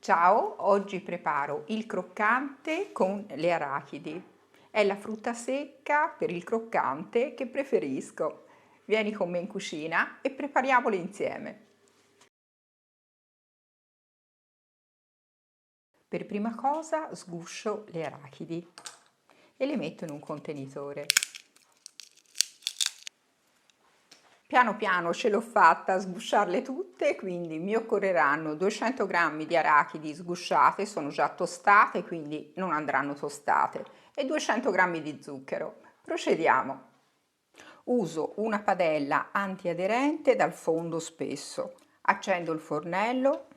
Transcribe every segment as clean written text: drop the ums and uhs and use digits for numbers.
Ciao, oggi preparo il croccante con le arachidi. È la frutta secca per il croccante che preferisco. Vieni con me in cucina e prepariamole insieme. Per prima cosa sguscio le arachidi e le metto in un contenitore. Piano piano ce l'ho fatta a sgusciarle tutte, quindi mi occorreranno 200 g di arachidi sgusciate, sono già tostate, quindi non andranno tostate, e 200 g di zucchero. Procediamo. Uso una padella antiaderente dal fondo spesso. Accendo il fornello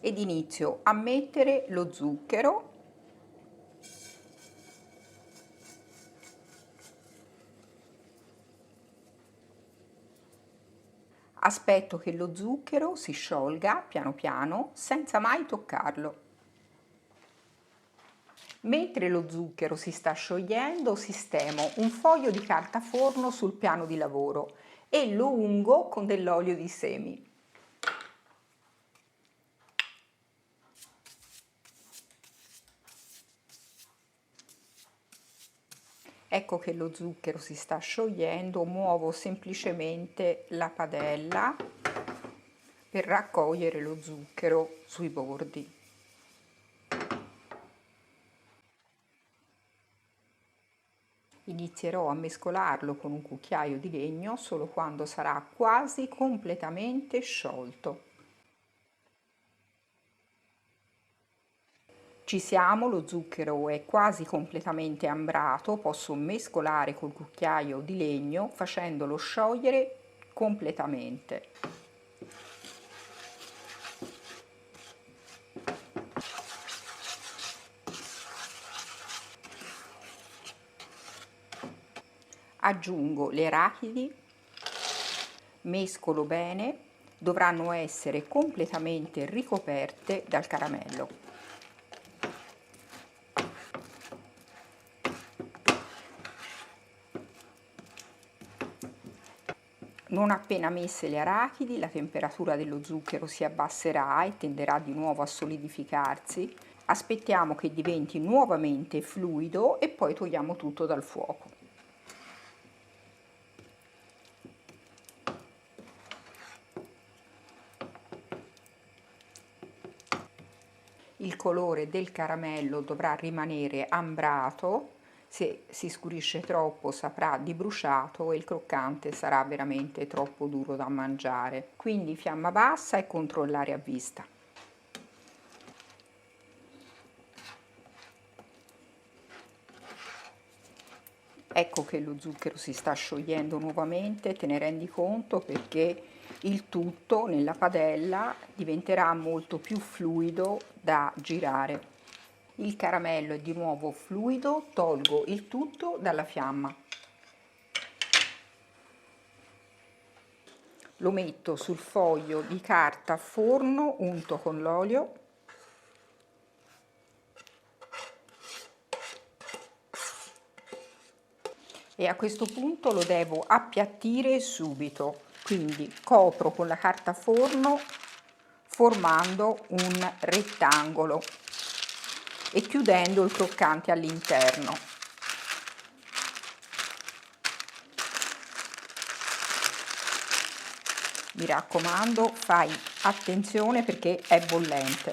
ed inizio a mettere lo zucchero. Aspetto che lo zucchero si sciolga piano piano senza mai toccarlo. Mentre lo zucchero si sta sciogliendo, sistemo un foglio di carta forno sul piano di lavoro e lo ungo con dell'olio di semi. Ecco che lo zucchero si sta sciogliendo, muovo semplicemente la padella per raccogliere lo zucchero sui bordi. Inizierò a mescolarlo con un cucchiaio di legno solo quando sarà quasi completamente sciolto. Ci siamo, lo zucchero è quasi completamente ambrato, posso mescolare col cucchiaio di legno facendolo sciogliere completamente. Aggiungo le arachidi, mescolo bene, dovranno essere completamente ricoperte dal caramello. Non appena messe le arachidi, la temperatura dello zucchero si abbasserà e tenderà di nuovo a solidificarsi. Aspettiamo che diventi nuovamente fluido e poi togliamo tutto dal fuoco. Il colore del caramello dovrà rimanere ambrato, se si scurisce troppo saprà di bruciato e il croccante sarà veramente troppo duro da mangiare. Quindi fiamma bassa e controllare a vista. Ecco che lo zucchero si sta sciogliendo nuovamente, te ne rendi conto perché il tutto nella padella diventerà molto più fluido da girare. Il caramello è di nuovo fluido, tolgo il tutto dalla fiamma. Lo metto sul foglio di carta a forno unto con l'olio. E a questo punto lo devo appiattire subito, quindi copro con la carta forno formando un rettangolo e chiudendo il croccante all'interno. Mi raccomando, fai attenzione perché è bollente.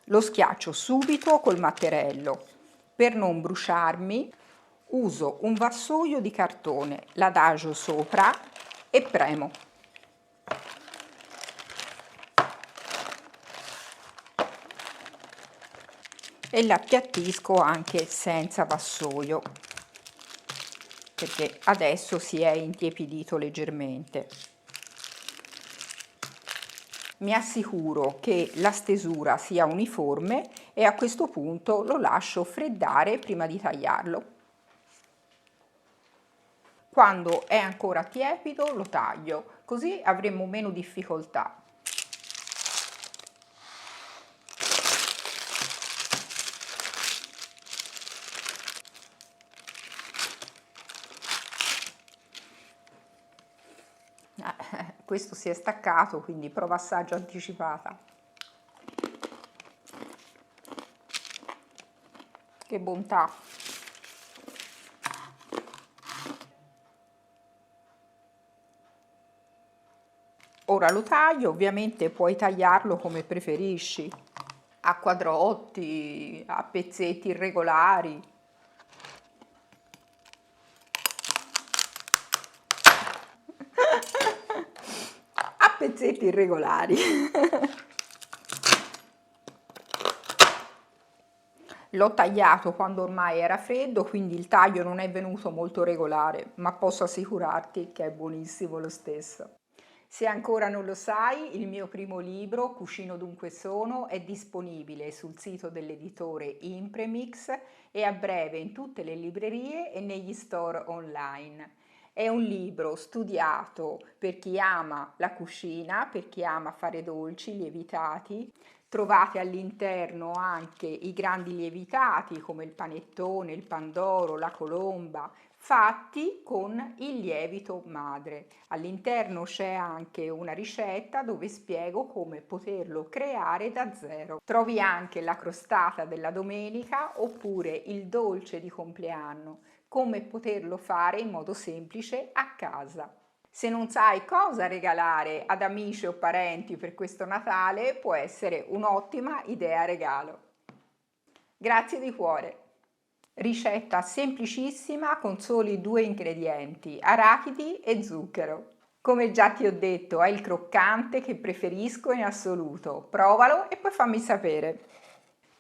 Lo schiaccio subito col matterello. Per non bruciarmi uso un vassoio di cartone, l'adagio sopra e premo. E l'appiattisco anche senza vassoio, perché adesso si è intiepidito leggermente. Mi assicuro che la stesura sia uniforme e a questo punto lo lascio freddare prima di tagliarlo. Quando è ancora tiepido lo taglio, così avremo meno difficoltà. questo si è staccato, quindi prova assaggio anticipata. Che bontà! Ora lo taglio, ovviamente puoi tagliarlo come preferisci, a quadrotti, a pezzetti irregolari. A pezzetti irregolari. L'ho tagliato quando ormai era freddo, quindi il taglio non è venuto molto regolare, ma posso assicurarti che è buonissimo lo stesso. Se ancora non lo sai, il mio primo libro, Cucino Dunque Sono, è disponibile sul sito dell'editore Impremix e a breve in tutte le librerie e negli store online. È un libro studiato per chi ama la cucina, per chi ama fare dolci, lievitati. Trovate all'interno anche i grandi lievitati come il panettone, il pandoro, la colomba, fatti con il lievito madre. All'interno c'è anche una ricetta dove spiego come poterlo creare da zero. Trovi anche la crostata della domenica oppure il dolce di compleanno, come poterlo fare in modo semplice a casa. Se non sai cosa regalare ad amici o parenti per questo Natale, può essere un'ottima idea regalo. Grazie di cuore! Ricetta semplicissima con soli 2 ingredienti, arachidi e zucchero. Come già ti ho detto, è il croccante che preferisco in assoluto. Provalo e poi fammi sapere.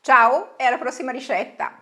Ciao e alla prossima ricetta!